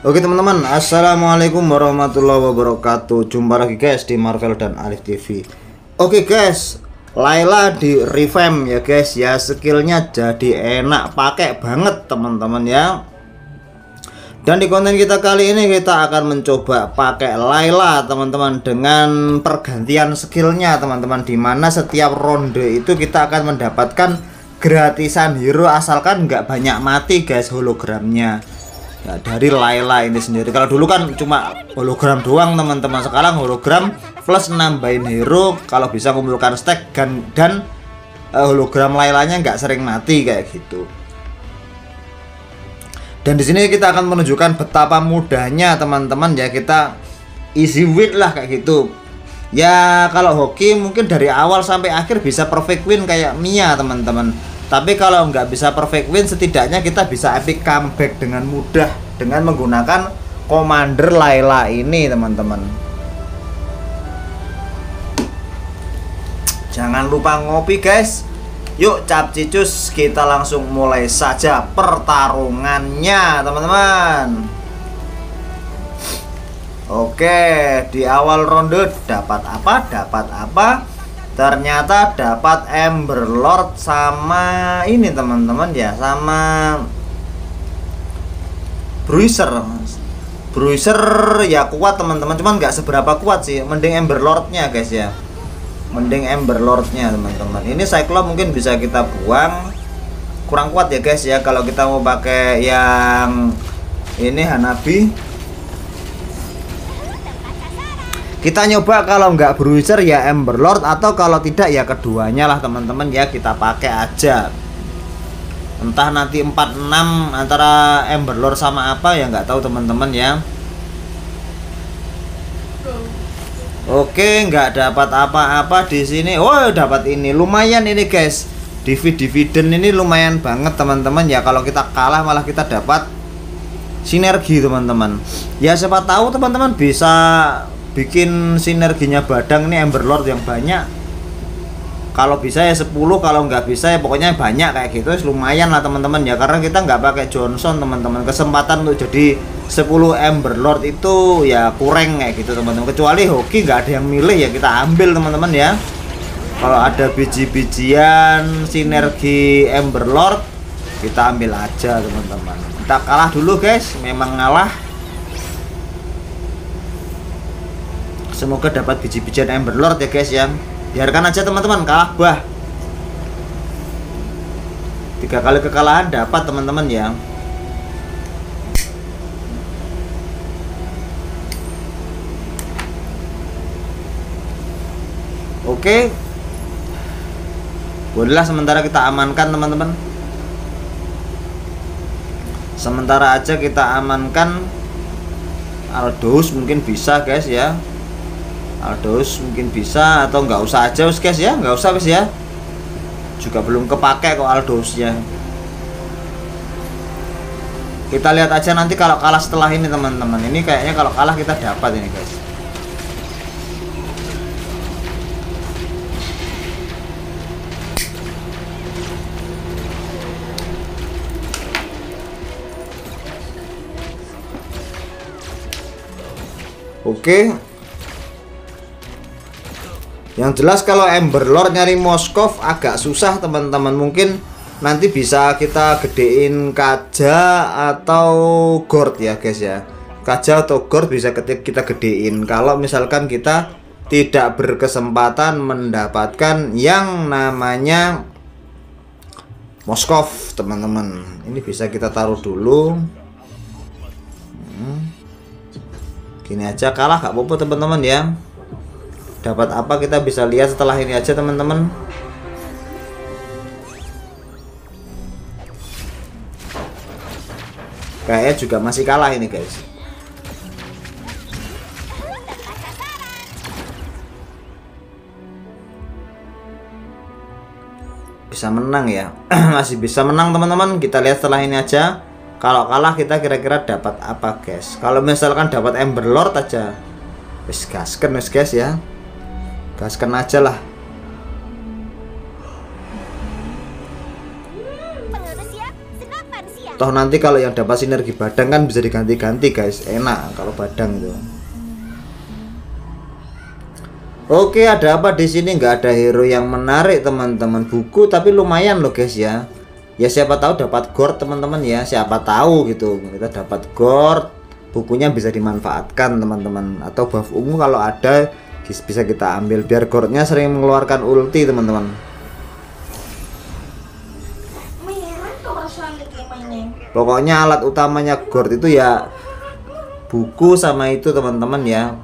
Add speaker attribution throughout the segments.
Speaker 1: Oke teman-teman, assalamualaikum warahmatullahi wabarakatuh. Jumpa lagi guys di Marvel dan Alif TV. Oke guys, Layla di revamp ya guys ya. Skillnya jadi enak, pakai banget teman-teman ya. Dan di konten kita kali ini kita akan mencoba pakai Layla teman-teman, dengan pergantian skillnya teman-teman, dimana setiap ronde itu kita akan mendapatkan gratisan hero asalkan nggak banyak mati guys hologramnya. Ya, dari Layla ini sendiri. Kalau dulu kan cuma hologram doang teman-teman, sekarang hologram plus nambahin hero kalau bisa kumpulkan stack dan hologram Laylanya nggak sering mati kayak gitu. Dan di sini kita akan menunjukkan betapa mudahnya teman-teman ya, kita easy win lah kayak gitu. Ya kalau hoki mungkin dari awal sampai akhir bisa perfect win kayak Mia teman-teman. Tapi kalau nggak bisa perfect win, setidaknya kita bisa epic comeback dengan mudah dengan menggunakan Commander Layla ini teman-teman. Jangan lupa ngopi guys. Yuk capcicus, kita langsung mulai saja pertarungannya teman-teman. Oke, di awal ronde dapat apa? Dapat apa? Ternyata dapat Ember Lord sama ini teman-teman ya, sama Bruiser. Bruiser ya kuat teman-teman, cuman nggak seberapa kuat sih. Mending Ember Lordnya guys ya, mending Ember Lordnya teman-teman. Ini Cyclops mungkin bisa kita buang, kurang kuat ya guys ya. Kalau kita mau pakai yang ini Hanabi, kita nyoba kalau nggak Bruiser ya Ember Lord, atau kalau tidak ya keduanya lah teman-teman ya, kita pakai aja. Entah nanti 4-6 antara Ember Lord sama apa ya nggak tahu teman-teman ya. Oke, nggak dapat apa-apa di sini. Oh, dapat ini. Lumayan ini guys. Dividen ini lumayan banget teman-teman ya. Kalau kita kalah malah kita dapat sinergi teman-teman. Ya siapa tahu teman-teman bisa bikin sinerginya Badang nih Ember Lord yang banyak. Kalau bisa ya 10, kalau nggak bisa ya pokoknya banyak kayak gitu. Lumayan lah teman-teman ya, karena kita nggak pakai Johnson teman-teman. Kesempatan untuk jadi 10 Ember Lord itu ya kurang kayak gitu teman-teman. Kecuali hoki nggak ada yang milih ya kita ambil teman-teman ya. Kalau ada biji-bijian sinergi Ember Lord kita ambil aja teman-teman. Kita kalah dulu guys, memang ngalah. Semoga dapat biji-bijian Ember Lord ya guys ya. Biarkan aja teman-teman, kalah bah. 3 kali kekalahan dapat teman-teman ya. Oke, bolehlah sementara kita amankan teman-teman. Sementara aja kita amankan Aldous, mungkin bisa guys ya. Aldous mungkin bisa, atau nggak usah aja guys ya, nggak usah guys ya. Juga belum kepake kok Aldousnya. Kita lihat aja nanti kalau kalah setelah ini teman-teman. Ini kayaknya kalau kalah kita dapat ini guys. Oke. Yang jelas kalau Ember Lord nyari Moskov agak susah teman-teman. Mungkin nanti bisa kita gedein Kaja atau Gord ya guys ya. Kaja atau Gord bisa kita gedein kalau misalkan kita tidak berkesempatan mendapatkan yang namanya Moskov teman-teman. Ini bisa kita taruh dulu. Gini aja, kalah gak apa-apa teman-teman ya. Dapat apa kita bisa lihat setelah ini aja teman-teman. Kayaknya juga masih kalah ini guys. Bisa menang ya. Masih bisa menang teman-teman. Kita lihat setelah ini aja. Kalau kalah kita kira-kira dapat apa guys. Kalau misalkan dapat Ember Lord aja, wis gasken wis guys ya. Gaskan aja lah. Toh nanti kalau yang dapat sinergi badang kan bisa diganti-ganti guys, enak kalau badang itu. Oke, ada apa di sini? Nggak ada hero yang menarik teman-teman. Buku tapi lumayan loh guys ya. Ya siapa tahu dapat gold teman-teman ya. Siapa tahu gitu kita dapat gold, bukunya bisa dimanfaatkan teman-teman. Atau buff ungu kalau ada bisa kita ambil biar goldnya sering mengeluarkan ulti teman-teman. Pokoknya alat utamanya gold itu ya buku sama itu teman-teman ya.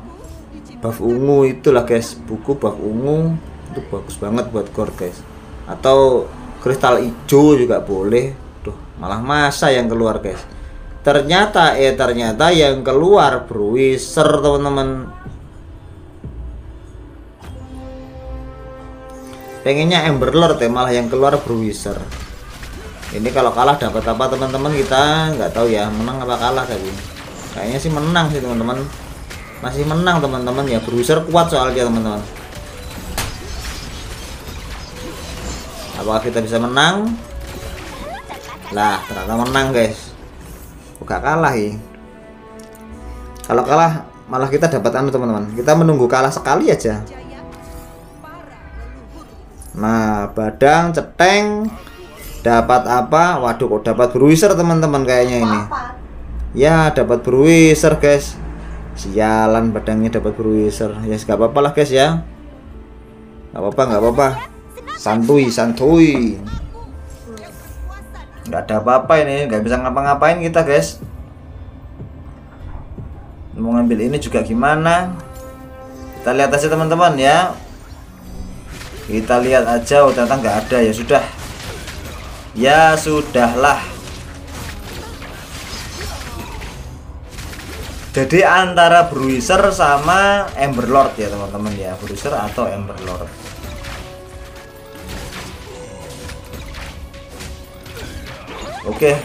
Speaker 1: Buff ungu itulah guys, buku buff ungu itu bagus banget buat gold guys. Atau kristal hijau juga boleh. Duh, malah masa yang keluar guys. Ternyata yang keluar Bruiser teman-teman. Pengennya Emberlord ya, malah yang keluar Bruiser. Ini kalau kalah dapat apa teman-teman, kita nggak tahu ya, menang apa kalah tadi. Kayaknya sih menang sih teman-teman. Masih menang teman-teman ya, Bruiser kuat soalnya teman-teman. Apakah kita bisa menang? Lah, ternyata menang guys. Gak kalah ya. Kalau kalah malah kita dapat anu teman-teman. Kita menunggu kalah sekali aja. Nah, badang, ceteng. Dapat apa? Waduh, kok dapat Bruiser teman-teman kayaknya ini. Ya, dapat Bruiser guys. Sialan, badangnya dapat Bruiser. Ya, yes, gak apa-apa lah guys ya. Gak apa-apa. Santuy. Gak ada apa-apa ini, gak bisa ngapa-ngapain kita guys. Mau ngambil ini juga gimana? Kita lihat aja teman-teman ya. Kita lihat aja, oh ternyata nggak ada. Ya sudahlah. Jadi antara Bruiser sama Emberlord ya teman-teman ya, Bruiser atau Emberlord. Oke,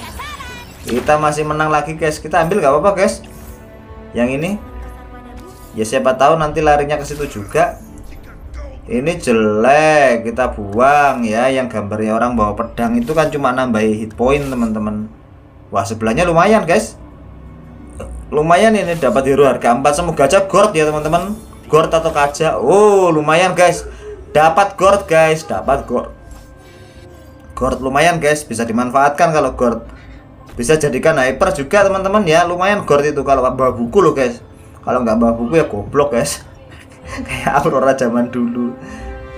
Speaker 1: kita masih menang lagi guys. Kita ambil nggak apa-apa guys. Yang ini, ya siapa tahu nanti larinya ke situ juga. Ini jelek, kita buang ya. Yang gambarnya orang bawa pedang itu kan cuma nambahi hit point teman-teman. Wah sebelahnya lumayan guys. Lumayan ini dapat hero harga 4, semoga aja gold ya teman-teman. Gold atau kaca. Oh lumayan guys. Dapat gold guys, dapat gold. Gold lumayan guys, bisa dimanfaatkan kalau gold. Bisa jadikan hyper juga teman-teman ya. Lumayan gold itu kalau bawa buku loh guys. Kalau nggak bawa buku ya goblok guys. Kayak Aurora zaman dulu.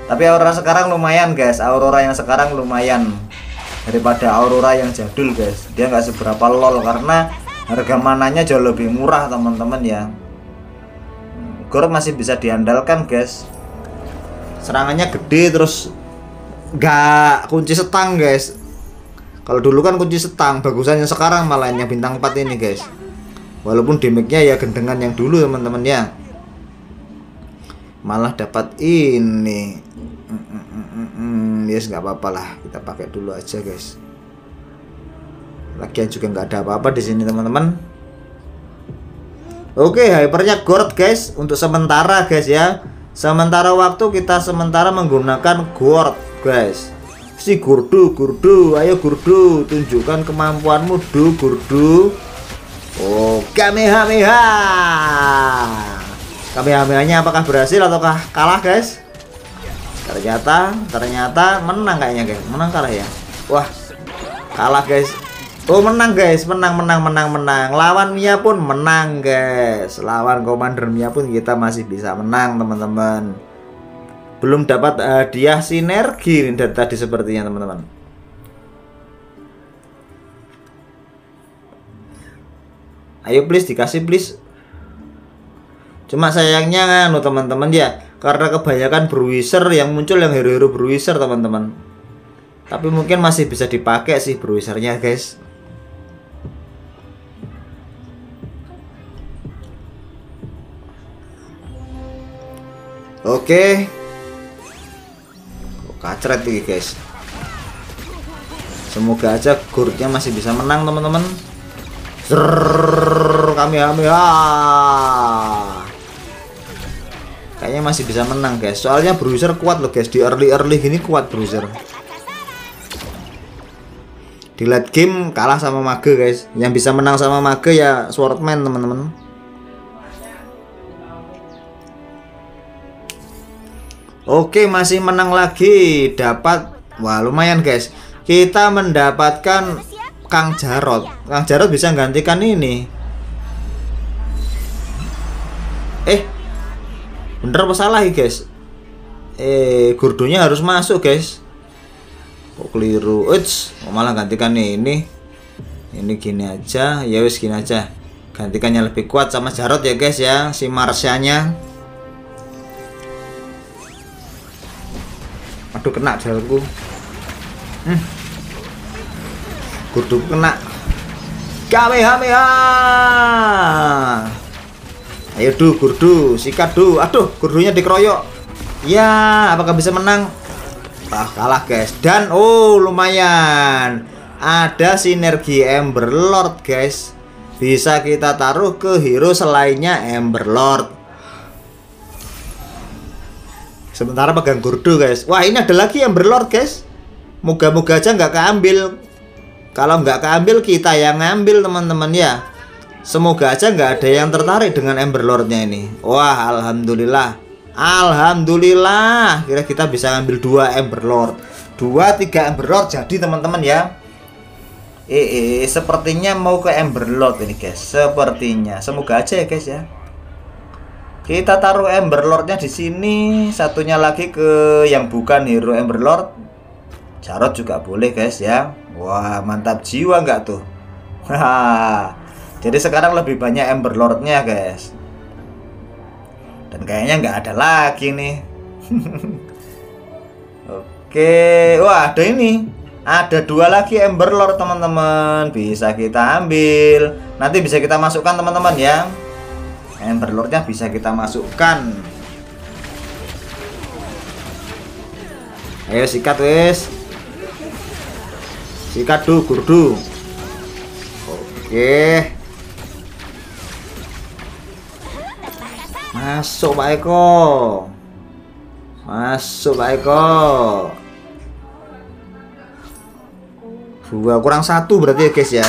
Speaker 1: Tapi Aurora sekarang lumayan guys. Aurora yang sekarang lumayan daripada Aurora yang jadul guys. Dia nggak seberapa lol karena harga mananya jauh lebih murah teman-teman ya. Gold masih bisa diandalkan guys. Serangannya gede terus nggak kunci setang guys. Kalau dulu kan kunci setang, bagusan yang sekarang malah yang bintang 4 ini guys. Walaupun damage-nya ya gendengan yang dulu teman-teman ya. Malah dapat ini. Yes, nggak apa-apa lah, kita pakai dulu aja guys. Lagian juga nggak ada apa-apa di sini teman-teman. Oke, hypernya gold guys untuk sementara guys ya. Sementara waktu kita sementara menggunakan gold guys. Si Gurdu, ayo Gurdu, tunjukkan kemampuanmu Gurdu. Oh, Kamehameha. Kamehameha-nya apakah berhasil ataukah kalah guys? Ternyata menang kayaknya guys. Menang kalah ya. Wah, kalah guys. Oh menang guys, menang. Lawan Mia pun menang guys. Lawan Commander Mia pun kita masih bisa menang teman-teman. Belum dapat hadiah sinergi dari tadi sepertinya teman-teman. Ayo please dikasih please. Cuma sayangnya anu teman-teman ya, karena kebanyakan Bruiser yang muncul yang hero-hero Bruiser teman-teman. Tapi mungkin masih bisa dipakai sih Bruisernya guys. Oke. Kacret nih guys. Semoga aja Gurnya masih bisa menang teman-teman. Kamehameha. Kayaknya masih bisa menang guys. Soalnya Bruiser kuat loh guys. Di early gini kuat Bruiser. Di late game kalah sama mage guys. Yang bisa menang sama mage ya swordman teman-teman. Oke, masih menang lagi. Dapat, wah lumayan guys. Kita mendapatkan Kang Jarot. Kang Jarot bisa gantikan ini. Bener apa salah ya guys? Gurdunya harus masuk guys. Kok keliru? Malah gantikan ini. Ini gini aja. Ya wis gini aja. Gantikannya lebih kuat sama Jarot ya guys ya. Si Marsyanya. Aduh kena Jarotku. Gurdu kena. Kamehameha. Ayo Gurdu, sikat aduh, Gurdunya dikeroyok. Ya, apakah bisa menang? Kalah guys. Dan lumayan. Ada sinergi Ember Lord guys. Bisa kita taruh ke hero selainnya Ember Lord. Sementara pegang Gurdu guys. Wah, ini ada lagi Ember Lord guys. Moga-moga aja nggak keambil. Kalau nggak keambil kita yang ngambil teman-teman ya. Semoga aja nggak ada yang tertarik dengan Ember Lord-nya ini. Wah, alhamdulillah. Alhamdulillah. Kira kita bisa ngambil 2 Ember Lord. 2-3 Ember Lord jadi teman-teman ya. Sepertinya mau ke Ember Lord ini guys. Sepertinya. Semoga aja ya guys ya. Kita taruh Ember Lord-nya di sini. Satunya lagi ke yang bukan hero Ember Lord. Jarot juga boleh guys ya. Wah, mantap jiwa nggak tuh? Haha. Jadi sekarang lebih banyak Ember Lord-nya guys. Dan kayaknya nggak ada lagi nih. Oke, wah ada ini. Ada 2 lagi Ember Lord teman-teman. Bisa kita ambil. Nanti bisa kita masukkan teman-teman ya. Ember Lord-nya bisa kita masukkan. Ayo sikat wes. Sikat Gurdu. Oke. Masuk Pak Eko. Masuk Pak Eko. 2 kurang 1 berarti ya guys ya.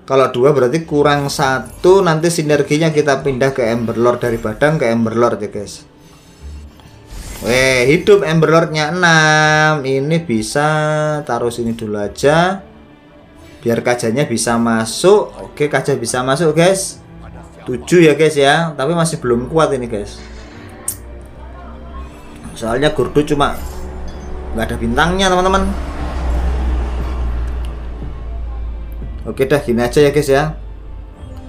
Speaker 1: Kalau 2 berarti kurang 1. Nanti sinerginya kita pindah ke Ember Lord. Dari badan ke Ember Lord ya guys. Hidup Ember Lord-nya 6. Ini bisa taruh sini dulu aja. Biar kajanya bisa masuk. Oke, kaja bisa masuk guys. 7 ya guys ya. Tapi masih belum kuat ini guys. Soalnya Gurdu cuma nggak ada bintangnya teman-teman. Oke dah gini aja ya guys ya.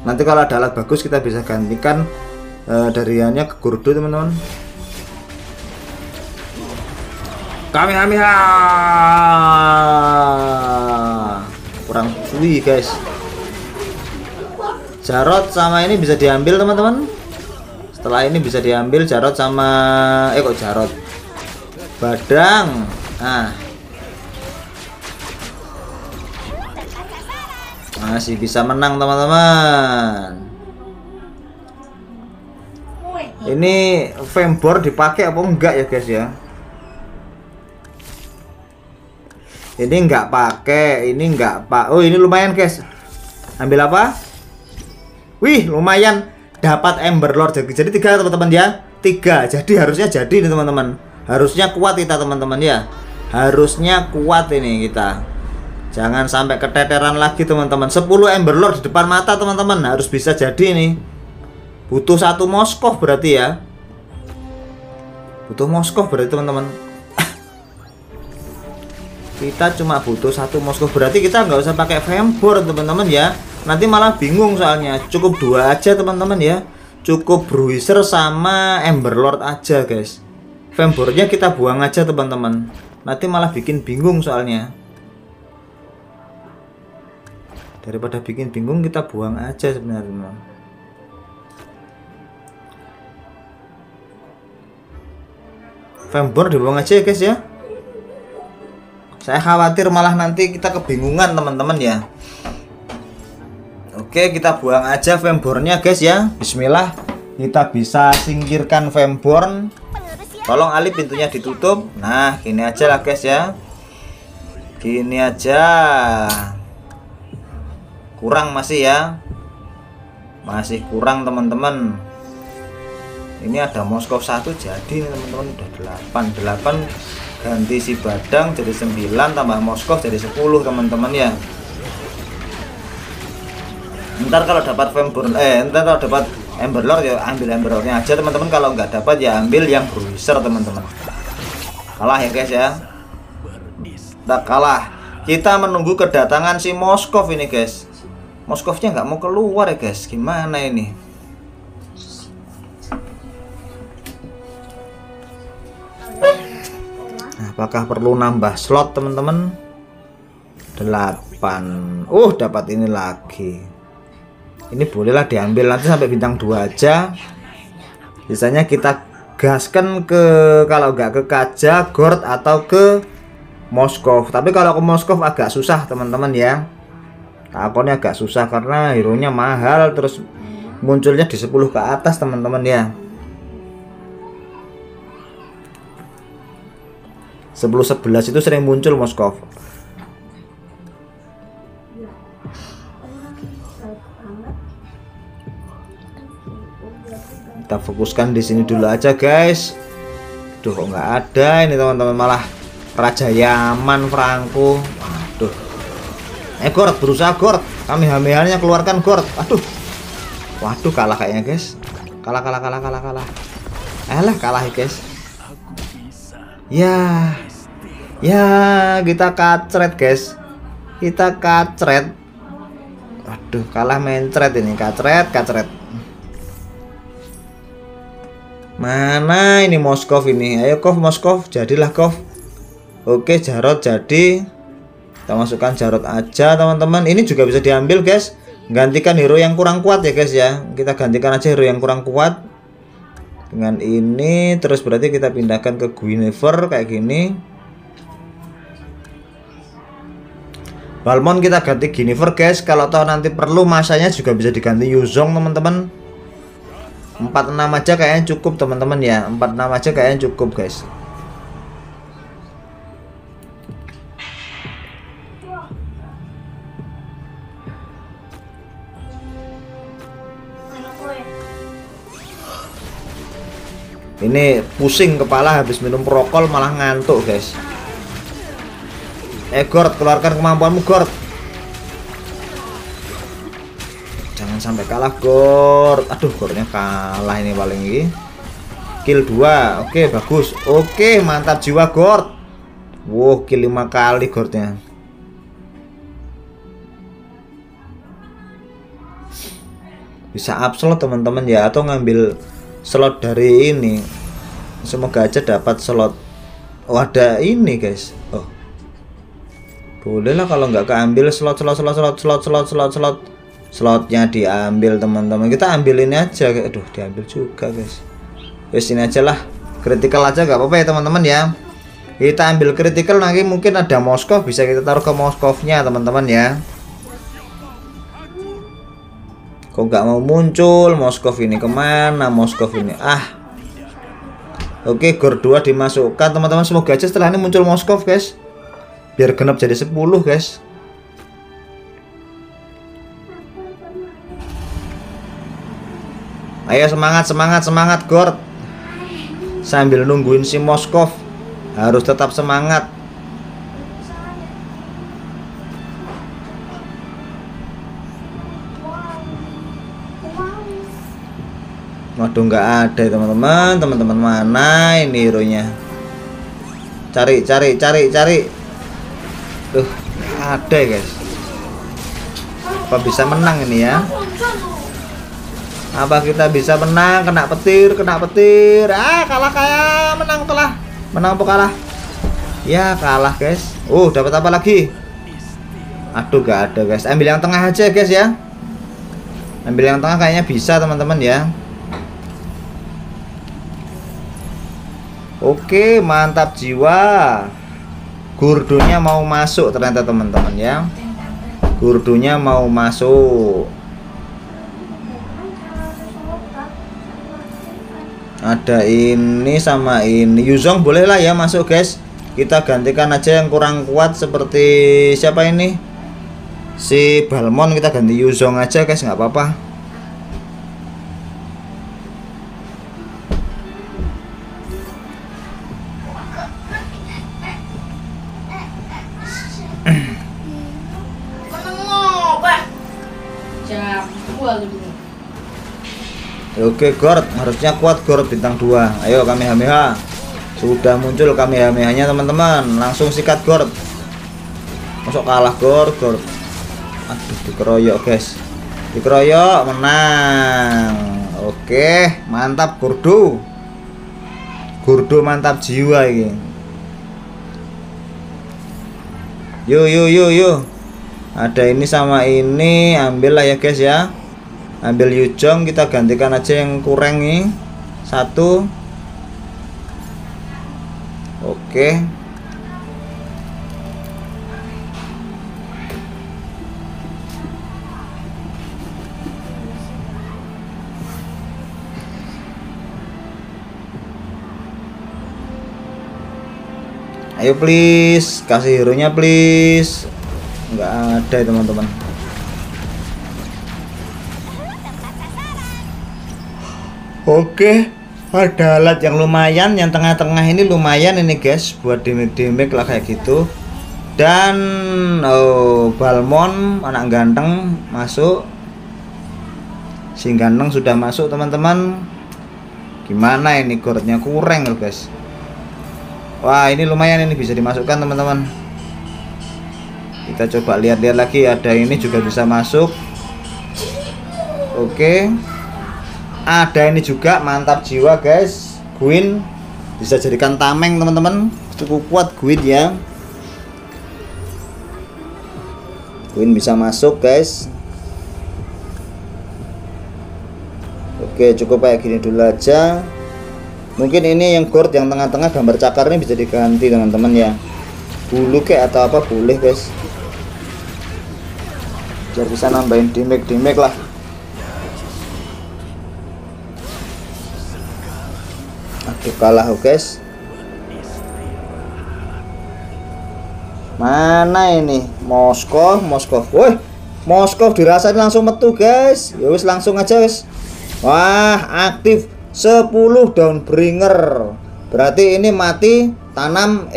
Speaker 1: Nanti kalau ada alat bagus kita bisa gantikan dariannya ke Gurdu teman-teman. Kamehameha. Kurang suwi guys. Jarot sama ini bisa diambil teman-teman. Setelah ini bisa diambil Jarot sama kok Jarot. Badang. Nah. Masih bisa menang teman-teman. Ini Fembor dipakai apa enggak ya guys ya? Ini enggak pakai, ini enggak pak. Oh ini lumayan guys. Ambil apa? Wih lumayan dapat Ember Lord. Jadi 3 teman-teman ya. 3. Jadi harusnya jadi nih teman-teman. Harusnya kuat kita teman-teman ya. Harusnya kuat ini kita. Jangan sampai keteteran lagi teman-teman. 10 Ember Lord di depan mata teman-teman. Harus bisa jadi nih. Butuh 1 Moskov berarti ya. Butuh Moskov berarti teman-teman. Kita cuma butuh 1 Moskov. Berarti kita nggak usah pakai Fembor teman-teman ya. Nanti malah bingung soalnya. Cukup 2 aja teman-teman ya. Cukup Bruiser sama Ember Lord aja guys. Fembornya kita buang aja teman-teman. Nanti malah bikin bingung soalnya. Daripada bikin bingung kita buang aja sebenarnya. Fembor dibuang aja ya guys ya. Saya khawatir malah nanti kita kebingungan teman-teman ya. Oke kita buang aja Fembornya guys ya. Bismillah. Kita bisa singkirkan Fembor. Tolong Ali pintunya ditutup. Nah gini aja lah guys ya. Gini aja. kurang masih ya, masih kurang teman-teman. Ini ada Moskov 1 jadi nih teman-teman, udah 8 ganti si Badang jadi 9 tambah Moskov jadi 10 teman-teman ya. Ntar kalau dapat ntar kalau dapat Emberlord ya ambil Emberlordnya aja teman-teman, kalau nggak dapat ya ambil yang Bruiser teman-teman. Kalah ya guys ya, tak kalah. Kita menunggu kedatangan si Moskov ini guys. Moskovnya nggak mau keluar ya guys, gimana ini? Apakah perlu nambah slot teman-teman? 8. Dapat ini lagi. Ini bolehlah diambil nanti sampai bintang 2 aja. Sisanya kita gaskan ke, kalau nggak ke Kaja, Gord atau ke Moskov. Tapi kalau ke Moskov agak susah teman-teman ya. Akunnya agak susah karena hero nya mahal, terus munculnya di 10 ke atas teman-teman ya. 10-11 itu sering muncul Moskov. Kita fokuskan di sini dulu aja guys. Duh, kok nggak ada ini teman-teman, malah Raja Yaman Franco. Aduh. Gord, berusaha Gord. Kami hamihannya keluarkan Gord. Aduh. Waduh, kalah kayaknya guys. Kalah. Alah, kalah ya guys. Ya, kita kacret guys. Kita kacret. Waduh, kalah mencret ini, kacret. Mana ini Moskov ini? Ayo Kov, Moskov, jadilah Kov. Oke, Jarod jadi. Kita masukkan Jarod aja teman-teman. Ini juga bisa diambil guys. Gantikan hero yang kurang kuat ya guys ya. Kita gantikan aja hero yang kurang kuat dengan ini. Terus berarti kita pindahkan ke Guinevere kayak gini. Balmond kita ganti Guinevere guys. Kalau tahu nanti perlu masanya juga bisa diganti Yuzong teman-teman. 46 aja kayaknya cukup teman-teman ya. 46 aja kayaknya cukup guys. Ini pusing kepala habis minum prokol malah ngantuk guys. Gord, keluarkan kemampuanmu Gord. Jangan sampai kalah Gord. Aduh, Gordnya kalah ini paling ini. Kill 2. Oke, bagus. Oke, mantap jiwa Gord. Wow, kill 5 kali Gordnya. Bisa up slot teman-teman ya, atau ngambil slot dari ini. Semoga aja dapat slot. Oh, ada ini guys. Oh, boleh lah kalau nggak keambil slotnya diambil teman-teman. Kita ambil ini aja. Aduh, diambil juga guys. Wes ini aja lah, critical aja nggak apa-apa ya teman-teman ya. Kita ambil critical, nanti mungkin ada Moskov, bisa kita taruh ke Moskovnya teman-teman ya. Kok nggak mau muncul Moskov ini, kemana Moskov ini? Oke, Gord 2 dimasukkan teman-teman. Semoga aja setelah ini muncul Moskov guys, biar genap jadi 10 guys. Ayo semangat Gord. Sambil nungguin si Moskov, harus tetap semangat. Waduh, nggak ada teman-teman. Mana ini hero nya? Cari. Tuh, ada guys. Apa bisa menang ini ya? Apa kita bisa menang? Kena petir. Kalah kayak menang telah. Menang apa kalah? Ya, kalah guys. Dapat apa lagi? Aduh, gak ada guys. Ambil yang tengah aja guys ya. Ambil yang tengah kayaknya bisa teman-teman ya. Oke, mantap jiwa. Gurdunya mau masuk ternyata teman-teman ya. Gurdunya mau masuk. Ada ini sama ini. Yuzong boleh lah ya masuk guys. Kita gantikan aja yang kurang kuat seperti siapa ini? Si Balmon kita ganti Yuzong aja guys, nggak apa-apa. Oke, Gord harusnya kuat, Gord bintang 2. Ayo Kamehameha. Sudah muncul Kamehameha-nya teman-teman. Langsung sikat Gord. Masuk kalah Gord. Aduh, dikeroyok guys. Dikeroyok, menang. Oke, mantap Gordo. Gordo mantap jiwa ini. Yuk. Ada ini sama ini, ambil lah ya guys ya. Ambil Yuzong, kita gantikan aja yang kurang nih. 1. Oke. Ayo please, kasih hero nya please. Nggak ada teman-teman. Oke, ada alat yang lumayan, yang tengah-tengah ini lumayan ini guys, buat damage lah kayak gitu. Dan Balmon anak ganteng masuk. Si ganteng sudah masuk teman-teman. Gimana ini Gordnya kurang loh guys. Wah, ini lumayan, ini bisa dimasukkan teman-teman. Kita coba lihat-lihat lagi, ada ini juga bisa masuk. Oke. Ada ini juga, mantap jiwa guys. Gwyn bisa jadikan tameng teman-teman. Cukup kuat Gwyn ya. Gwyn bisa masuk guys. Oke, cukup kayak gini dulu aja. Mungkin ini yang Gord yang tengah-tengah gambar cakar ini bisa diganti teman-teman ya. Bulu kayak atau apa boleh guys. Biar bisa nambahin damage lah. Aduh, kalah guys. Mana ini Moskov. Woi, Moskov dirasain langsung metu guys. Ya wis langsung aja wis. Wah, aktif 10 Dawnbringer. Berarti ini mati tanam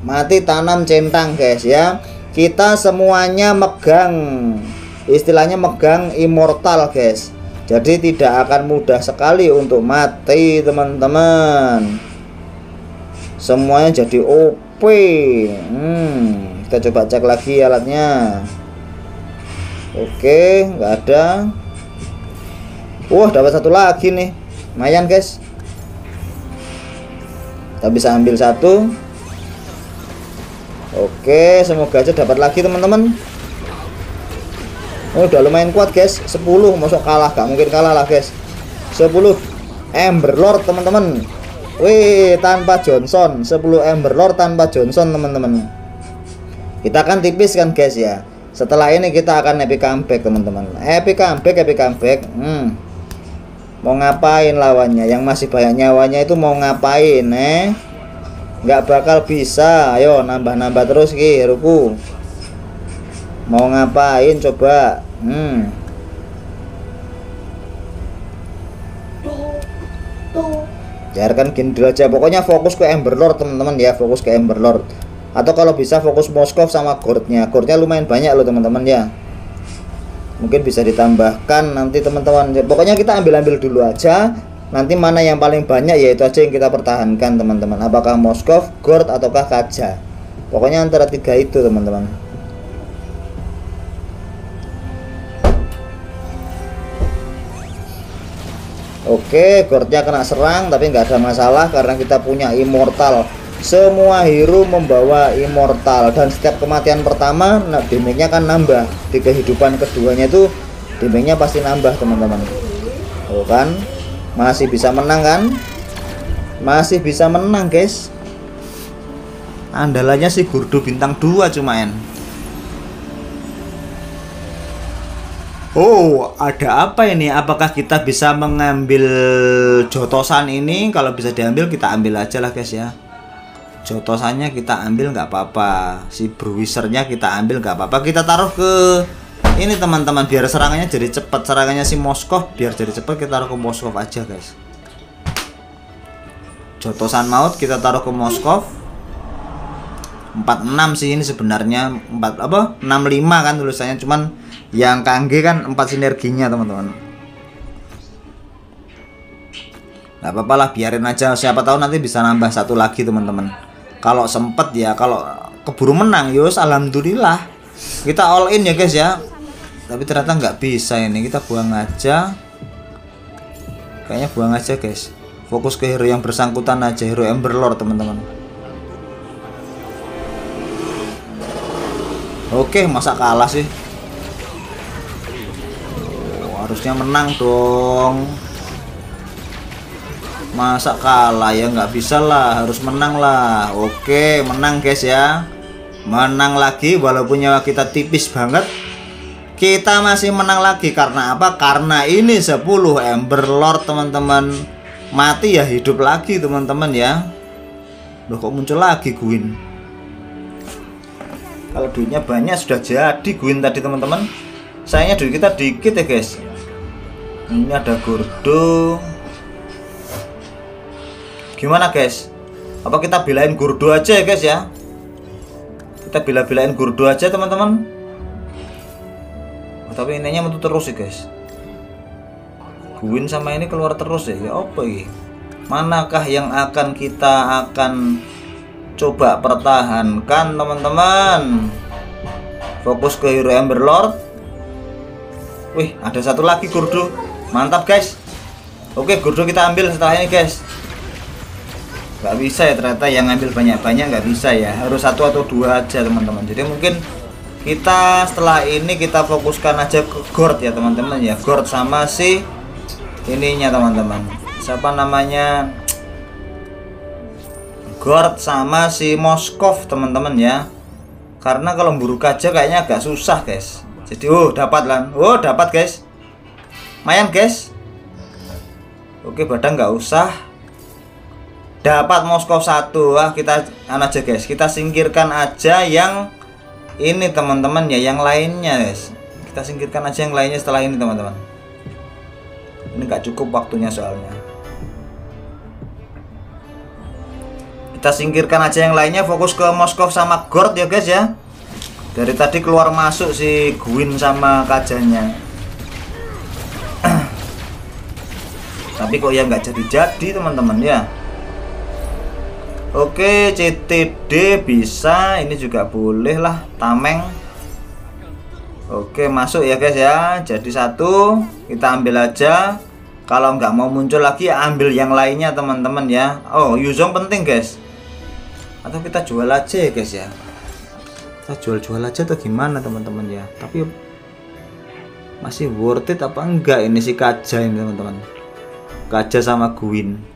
Speaker 1: mati tanam centang guys ya. Kita semuanya megang, istilahnya megang immortal guys. Jadi tidak akan mudah sekali untuk mati teman-teman. Semuanya jadi OP. Kita coba cek lagi alatnya. Oke, nggak ada. Wah, dapat satu lagi nih. Lumayan guys. Kita bisa ambil 1. Oke, semoga aja dapat lagi teman-teman. Oh, udah lumayan kuat guys. 10 masuk kalah, gak mungkin kalah lah guys. 10 Emberlord teman-teman. Wih, tanpa Johnson. 10 Emberlord tanpa Johnson teman-teman. Kita akan tipis kan guys ya. Setelah ini kita akan epic comeback teman-teman. Epic comeback. Mau ngapain lawannya? Yang masih banyak nyawanya itu mau ngapain nggak bakal bisa. Ayo nambah terus ki heroku. Mau ngapain coba? Biarkan gini dulu aja. Pokoknya fokus ke Emberlord teman-teman ya, fokus ke Emberlord. Atau kalau bisa fokus Moskov sama Gordnya. Gordnya lumayan banyak loh teman-teman ya. Mungkin bisa ditambahkan nanti teman-teman. Pokoknya kita ambil dulu aja. Nanti mana yang paling banyak ya itu aja yang kita pertahankan teman-teman. Apakah Moskov, Gord ataukah Kaja. Pokoknya antara 3 itu teman-teman. Oke, Gordnya kena serang tapi nggak ada masalah karena kita punya immortal. Semua hero membawa immortal dan setiap kematian pertama damage-nya kan nambah. Di kehidupan keduanya itu damage-nya pasti nambah teman-teman. Oh kan, masih bisa menang kan? Masih bisa menang guys. Andalannya si Gordo bintang 2 cuman. Oh, ada apa ini? Apakah kita bisa mengambil jotosan ini? Kalau bisa diambil kita ambil aja lah guys ya. Jotosannya kita ambil nggak apa-apa, si bruisernya kita ambil nggak apa-apa, kita taruh ke ini teman-teman biar serangannya jadi cepat. Serangannya si Moskov biar jadi cepat, kita taruh ke Moskov aja guys. Jotosan maut kita taruh ke Moskov. 46 sih ini sebenarnya, 65 kan tulisannya, cuman yang Kangge kan 4 sinerginya teman-teman. Nggak apa-apa lah, biarin aja, siapa tahu nanti bisa nambah satu lagi teman-teman. Kalau sempet ya, kalau keburu menang yos alhamdulillah kita all in ya guys ya. Tapi ternyata nggak bisa ini, kita buang aja. Kayaknya buang aja guys. Fokus ke hero yang bersangkutan aja, hero Emberlord teman-teman. Oke, masa kalah sih? Harusnya menang dong. Masa kalah ya, nggak bisa lah, harus menang lah. Oke, menang guys ya. Menang lagi walaupun nyawa kita tipis banget. Kita masih menang lagi karena apa? Karena ini 10 Emberlord teman-teman. Mati ya hidup lagi teman-teman ya. Loh kok muncul lagi Gwyn? Kalau duitnya banyak sudah jadi Gwyn tadi teman-teman. Sayangnya duit kita dikit ya guys. Ini ada Gordo. Gimana guys? Apa kita belain Gordo aja ya guys ya? Kita bela-belain Gordo aja teman-teman. Oh, tapi ininya metu terus ya guys. Gwyn sama ini keluar terus ya. Ya apa ini? Manakah yang akan kita coba pertahankan teman-teman? Fokus ke hero Emberlord. Wih, ada satu lagi Gordo. Mantap guys. Oke, Gordo kita ambil setelah ini guys. Nggak bisa ya ternyata, yang ngambil banyak-banyak nggak bisa ya, harus 1 atau 2 aja teman-teman. Jadi mungkin kita setelah ini kita fokuskan aja ke Gord ya teman-teman ya. Gord sama si ininya teman-teman, siapa namanya, Gord sama si Moskov teman-teman ya. Karena kalau buruk aja kayaknya agak susah guys. Jadi dapat lan, dapat guys, lumayan guys. Oke, badan nggak usah. Dapat Moskov 1. Kita aja guys, kita singkirkan aja yang ini teman-teman ya, yang lainnya guys. Kita singkirkan aja yang lainnya setelah ini teman-teman. Ini nggak cukup waktunya soalnya. Kita singkirkan aja yang lainnya, fokus ke Moskov sama Gord ya guys ya. Dari tadi keluar masuk si Gwyn sama kajanya. Tapi kok ya nggak jadi-jadi teman-teman ya. Oke, CTD bisa, ini juga boleh lah, tameng. Oke, masuk ya guys ya. Jadi 1 kita ambil aja. Kalau nggak mau muncul lagi ambil yang lainnya teman-teman ya. Oh, Yuzong penting guys. Atau kita jual aja ya guys ya. Kita jual-jual aja atau gimana teman-teman ya. Tapi masih worth it apa enggak ini si Kaja ini teman-teman. Kaja sama Gwyn.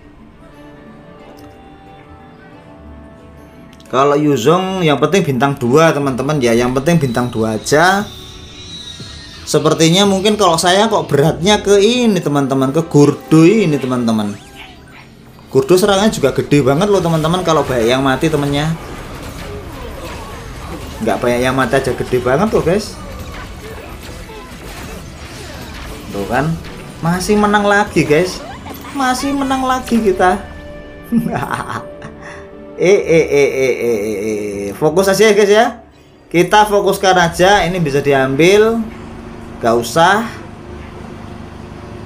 Speaker 1: Kalau Yuzong yang penting bintang 2 teman-teman ya, yang penting bintang 2 aja. Sepertinya mungkin kalau saya kok beratnya ke ini teman-teman, ke Gordo ini teman-teman. Gordo serangannya juga gede banget loh teman-teman. Kalau banyak yang mati temennya, nggak banyak yang mati aja gede banget loh guys. Tuh kan, masih menang lagi guys, masih menang lagi kita. Fokus aja ya guys ya. Kita fokuskan aja, ini bisa diambil, gak usah.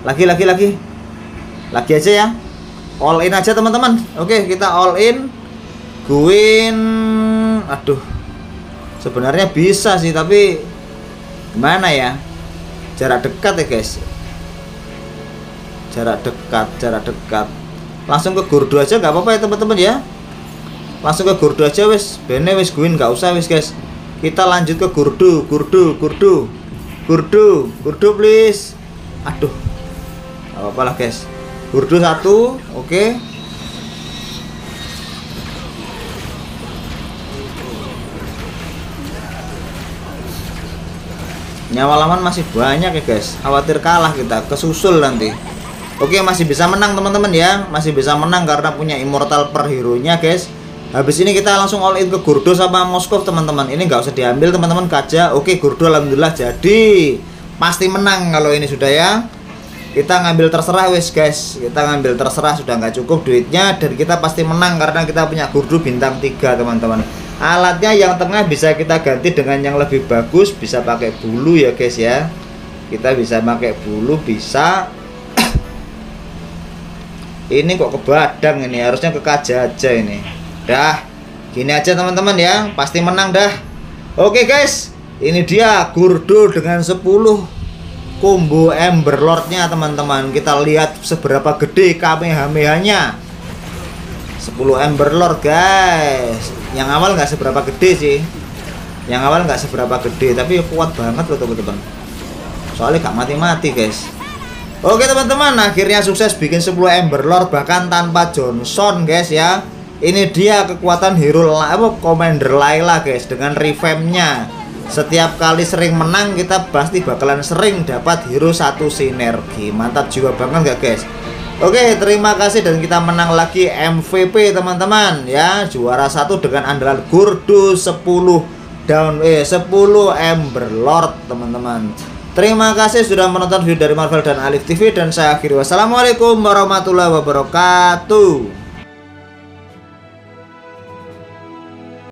Speaker 1: Lagi aja ya. All in aja teman-teman. Oke, kita all in. Gwyn, aduh, sebenarnya bisa sih tapi gimana ya, jarak dekat ya guys, jarak dekat. Langsung ke Gordo aja nggak apa-apa ya teman-teman ya. Langsung ke Gordo aja wes, bene wes Gwyn nggak usah wes guys. Kita lanjut ke Gordo please. Aduh, nggak apa-apa lah guys. Gordo 1, oke. Nyawa lawan masih banyak ya guys. Khawatir kalah kita, kesusul nanti. Oke, masih bisa menang teman-teman ya. Masih bisa menang karena punya immortal per hero nya guys. Habis ini kita langsung all in ke Gurdo sama Moskov teman-teman. Ini nggak usah diambil teman-teman, kaca. Oke, Gurdo alhamdulillah jadi. Pasti menang kalau ini sudah ya. Kita ngambil terserah wes guys. Kita ngambil terserah, sudah nggak cukup duitnya dan kita pasti menang karena kita punya Gurdo bintang 3 teman-teman. Alatnya yang tengah bisa kita ganti dengan yang lebih bagus, bisa pakai bulu ya guys ya. Kita bisa pakai bulu, bisa. Ini kok ke badang ini, harusnya ke kaca aja ini. Dah, gini aja teman-teman ya, pasti menang dah. Oke guys, ini dia Gurdo dengan 10 combo Ember Lord-nya teman-teman. Kita lihat seberapa gede Kamehameha-nya. 10 Ember Lord guys. Yang awal nggak seberapa gede sih. Yang awal nggak seberapa gede, tapi kuat banget loh teman-teman. Soalnya gak mati-mati guys. Oke teman-teman, akhirnya sukses bikin 10 Ember Lord bahkan tanpa Johnson guys ya. Ini dia kekuatan hero Commander Layla guys, dengan revamp-nya. Setiap kali sering menang kita pasti bakalan sering dapat hero 1 sinergi. Mantap juga banget gak guys? Oke, terima kasih dan kita menang lagi MVP teman-teman ya. Juara 1 dengan andalan Gurdo 10 Ember Lord teman-teman. Terima kasih sudah menonton video dari Marvel dan Alif TV dan saya akhiri. Wassalamualaikum warahmatullahi wabarakatuh.